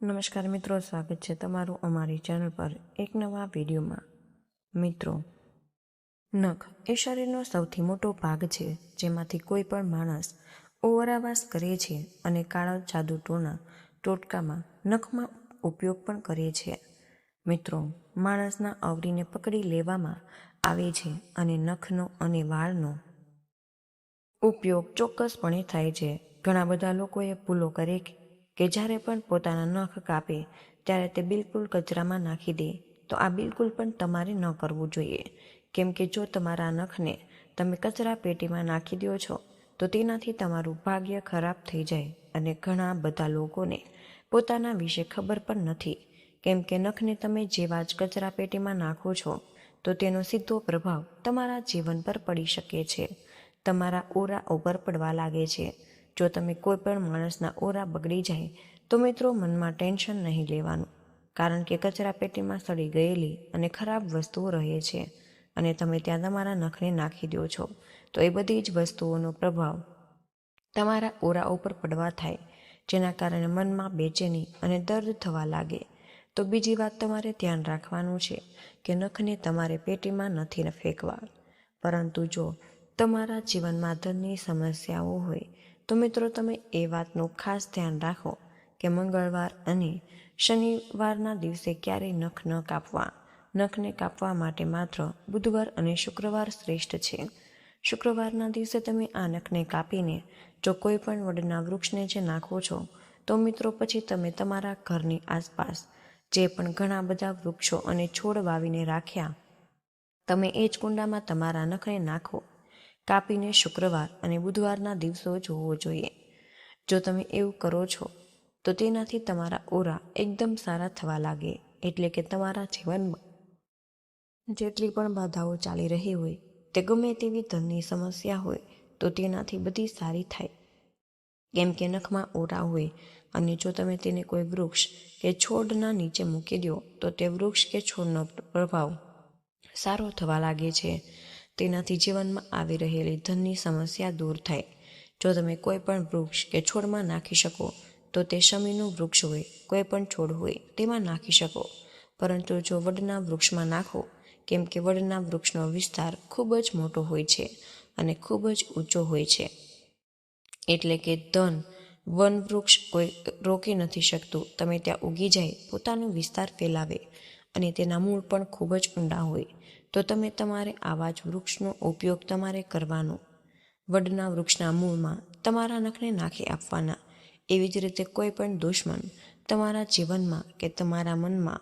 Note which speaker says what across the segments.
Speaker 1: નમસ્કાર મિત્રો, સ્વાગત છે તમારું અમારી ચેનલ પર એક નવા વિડીયોમાં। મિત્રો, નખ એ શરીરનો સૌથી મોટો ભાગ છે જેમાંથી કોઈ પણ માણસ ઓવરાવાસ કરે છે અને કાળા જાદુ ટોટકામાં નખમાં ઉપયોગ પણ કરે છે। મિત્રો, માણસના અવરીને પકડી લેવામાં આવે છે અને નખનો અને વાળનો ઉપયોગ ચોક્કસપણે થાય છે। ઘણા બધા લોકોએ ભૂલો કરે કે જ્યારે પણ પોતાના નખ કાપે ત્યારે તે બિલકુલ કચરામાં નાખી દે, તો આ બિલકુલ પણ તમારે ન કરવું જોઈએ। કેમ કે જો તમારા નખને તમે કચરા પેટીમાં નાખી દો છો તો તેનાથી તમારું ભાગ્ય ખરાબ થઈ જાય। અને ઘણા બધા લોકોને પોતાના વિશે ખબર પણ નથી, કેમ કે નખને તમે જેવા જ કચરા પેટીમાં નાખો છો તો તેનો સીધો પ્રભાવ તમારા જીવન પર પડી શકે છે, તમારા ઓરા ઉપર પડવા લાગે છે। જો તમે કોઈ પણ માણસના ઓરા બગડી જાય તો મિત્રો મનમાં ટેન્શન નહીં લેવાનું, કારણ કે કચરા પેટીમાં સડી ગયેલી અને ખરાબ વસ્તુઓ રહે છે અને તમે ત્યાં તમારા નખને નાખી દો છો તો એ બધી જ વસ્તુઓનો પ્રભાવ તમારા ઓરા ઉપર પડવા થાય, જેના કારણે મનમાં બેચેની અને દર્દ થવા લાગે। તો બીજી વાત તમારે ધ્યાન રાખવાનું છે કે નખને તમારે પેટીમાં નથી ફેંકવા, પરંતુ જો તમારા જીવનમાં ધનની સમસ્યાઓ હોય તો મિત્રો તમે એ વાતનું ખાસ ધ્યાન રાખો કે મંગળવાર અને શનિવારના દિવસે ક્યારેય નખ ન કાપવા। નખને કાપવા માટે માત્ર બુધવાર અને શુક્રવાર શ્રેષ્ઠ છે। શુક્રવારના દિવસે તમે આ નખને કાપીને જો કોઈ પણ વડના વૃક્ષને જે નાખો છો તો મિત્રો પછી તમે તમારા ઘરની આસપાસ જે પણ ઘણા બધા વૃક્ષો અને છોડ વાવીને રાખ્યા, તમે એ જ કુંડામાં તમારા નખને નાખો। કાપીને શુક્રવાર અને બુધવારના દિવસો જોવો જોઈએ। જો તમે એવું કરો છો તો તેનાથી તમારા ઓરા એકદમ સારા થવા લાગે, એટલે કે તમારા જીવનમાં જેટલી પણ બાધાઓ ચાલી રહી હોય, તે ગમે તેવી ધનની સમસ્યા હોય તો તેનાથી બધી સારી થાય। કેમ કે નખમાં ઓરા હોય અને જો તમે તેને કોઈ વૃક્ષ કે છોડના નીચે મૂકી દો તો તે વૃક્ષ કે છોડનો પ્રભાવ સારો થવા લાગે છે, તેનાથી જીવનમાં આવી રહેલી ધનની સમસ્યા દૂર થાય। જો તમે કોઈ પણ વૃક્ષ કે છોડમાં નાખી શકો તો તે શમીનું વૃક્ષ હોય, કોઈ પણ છોડ હોય તેમાં નાખી શકો, પરંતુ જો વડના વૃક્ષમાં નાખો, કેમ કે વડના વૃક્ષનો વિસ્તાર ખૂબ જ મોટો હોય છે અને ખૂબ જ ઊંચો હોય છે, એટલે કે વન વૃક્ષ કોઈ રોકી નથી શકતું। તમે ત્યાં ઉગી જાય, પોતાનો વિસ્તાર ફેલાવે અને તેના મૂળ પણ ખૂબ જ ઊંડા હોય, તો તમારે આવા જ વૃક્ષનો ઉપયોગ તમારે કરવાનો। વડના વૃક્ષના મૂળમાં તમારા નખને નાખી આપવાના। એવી જ રીતે કોઈ પણ દુશ્મન તમારા જીવનમાં કે તમારા મનમાં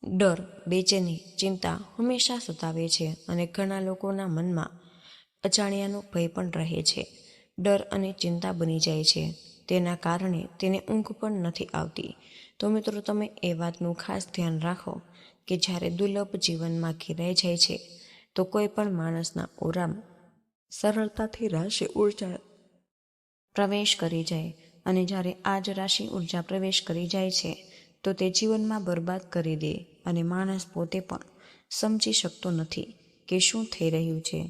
Speaker 1: ડર, બેચેની, ચિંતા હંમેશા સતાવે છે અને ઘણા લોકોના મનમાં અજાણ્યાનો ભય પણ રહે છે, ડર અને ચિંતા બની જાય છે, તેના કારણે તેને ઊંઘ પણ નથી આવતી। તો મિત્રો તમે એ વાતનું ખાસ ધ્યાન રાખો કે જ્યારે દુર્લભ જીવનમાં ઘેરાઈ જાય છે તો કોઈ પણ માણસના ઓરામાં સરળતાથી રાશિ ઉર્જા પ્રવેશ કરી જાય, અને જ્યારે આ જ રાશિ ઉર્જા પ્રવેશ કરી જાય છે તો તે જીવનમાં બરબાદ કરી દે અને માણસ પોતે પણ સમજી શકતો નથી કે શું થઈ રહ્યું છે।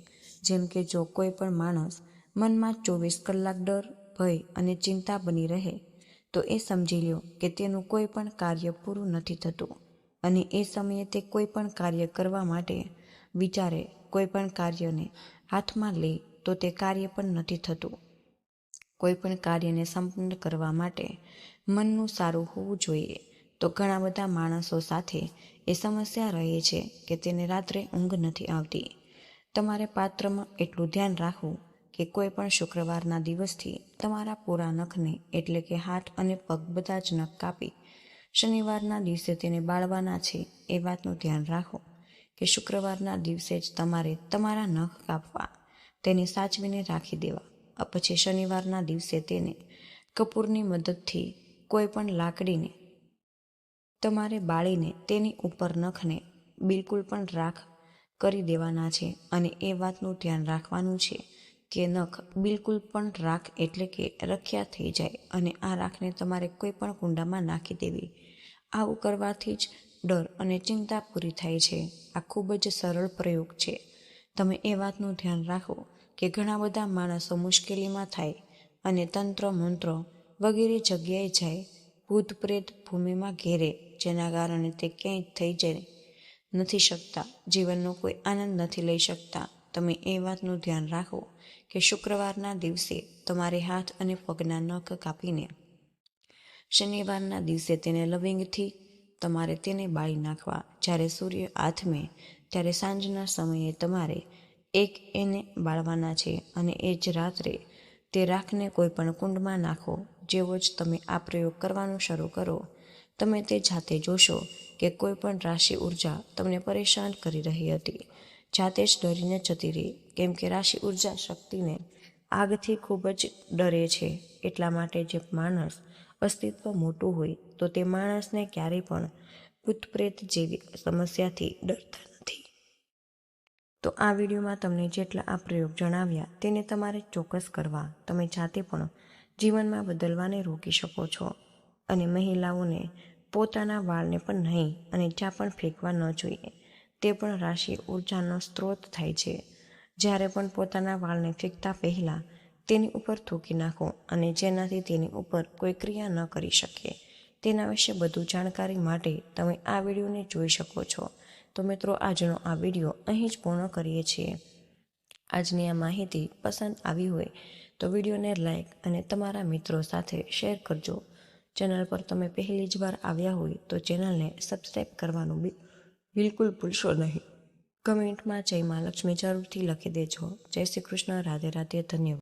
Speaker 1: જેમ કે જો કોઈ પણ માણસ મનમાં 24 કલાક ડર, ભય અને ચિંતા બની રહે તો એ સમજી લ્યો કે તેનું કોઈ પણ કાર્ય પૂરું નથી થતું, અને એ સમયે તે કોઈ પણ કાર્ય કરવા માટે વિચારે, કોઈ પણ કાર્યને હાથમાં લે તો તે કાર્ય પણ નથી થતું। કોઈ પણ કાર્યને સંપન્ન કરવા માટે મનનું સારું હોવું જોઈએ। તો ઘણા બધા માણસો સાથે એ સમસ્યા રહે છે કે તેને રાત્રે ઊંઘ નથી આવતી। તમારે પાત્રમાં એટલું ધ્યાન રાખવું કે કોઈ પણ શુક્રવારના દિવસથી તમારા પૂરા નખને, એટલે કે હાથ અને પગ બધા જ નખ કાપી શનિવારના દિવસે તેને બાળવાના છે। એ વાતનું ધ્યાન રાખો કે શુક્રવારના દિવસે જ તમારે તમારા નખ કાપવા, તેને સાચવીને રાખી દેવા, પછી શનિવારના દિવસે તેને કપૂરની મદદથી કોઈ પણ લાકડીને તમારે બાળીને તેની ઉપર નખને બિલકુલ પણ રાખ કરી દેવાના છે। અને એ વાતનું ધ્યાન રાખવાનું છે કે નખ બિલકુલ પણ રાખ એટલે કે રખ્યા થઈ જાય અને આ રાખને તમારે કોઈ પણ કુંડામાં નાખી દેવી। આવું કરવાથી જ ડર અને ચિંતા પૂરી થાય છે। આ ખૂબ જ સરળ પ્રયોગ છે। તમે એ વાતનું ધ્યાન રાખો કે ઘણા બધા માણસો મુશ્કેલીમાં થાય અને તંત્ર મંત્ર વગેરે જગ્યાએ જાય, ભૂત પ્રેત ભૂમિમાં ઘેરે, જેના કારણે તે ક્યાંય થઈ જાય નથી શકતા, જીવનનો કોઈ આનંદ નથી લઈ શકતા. તમે એ વાતનું ધ્યાન રાખો કે શુક્રવારના દિવસે તમારે હાથ અને પગના નખ કાપીને શનિવારના દિવસે તેને લવિંગથી તમારે તેને બાળી નાખવા. જ્યારે સૂર્ય આથમે ત્યારે સાંજના સમયે તમારે એને બાળવાના છે અને એ જ રાત્રે તે રાખને કોઈ પણ કુંડમાં નાખો. જેવો જ તમે આ પ્રયોગ કરવાનું શરૂ કરો, તમે તે જાતે જોશો કે કોઈ પણ રાશિ ઉર્જા તમને પરેશાન કરી રહી હતી, જાતે જ ડરીને જતી રહી. કેમ કે રાશિ ઉર્જા શક્તિને આગથી ખૂબ જ ડરે છે. એટલા માટે જે માણસ અસ્તિત્વ મોટું હોય તો તે માણસને ક્યારેય પણ ભૂત પ્રેત જેવી સમસ્યાથી ડરતા નથી. તો આ વિડીયોમાં તમને જેટલા આ પ્રયોગ જણાવ્યા તેને તમારે ચોક્કસ કરવા. તમે જાતે પણ જીવનમાં બદલવાને રોકી શકો છો. અને મહિલાઓને પોતાના વાળને પણ નહીં અને જ્યાં પણ ફેંકવા ન જોઈએ. તે પણ રાશિ ઉર્જાનો સ્ત્રોત થાય છે. જ્યારે પણ પોતાના વાળને ફેંકતા પહેલાં તેની ઉપર થૂંકી નાખો, અને જેનાથી તેની ઉપર કોઈ ક્રિયા ન કરી શકે. તેના વિશે વધુ જાણકારી માટે તમે આ વિડીયોને જોઈ શકો છો. તો મિત્રો, આજનો આ વિડીયો અહીં જ પૂર્ણ કરીએ છીએ. આજની આ માહિતી પસંદ આવી હોય તો વિડીયોને લાઈક અને તમારા મિત્રો સાથે શેર કરજો. ચેનલ પર તમે પહેલી જ વાર આવ્યા હોય તો ચેનલને સબસ્ક્રાઈબ કરવાનું બિલકુલ ભૂલશો નહીં. કમેન્ટમાં જય મા લક્ષ્મી જરૂરથી લખી દેજો. જય શ્રી કૃષ્ણ. રાધે રાધે. ધન્યવાદ.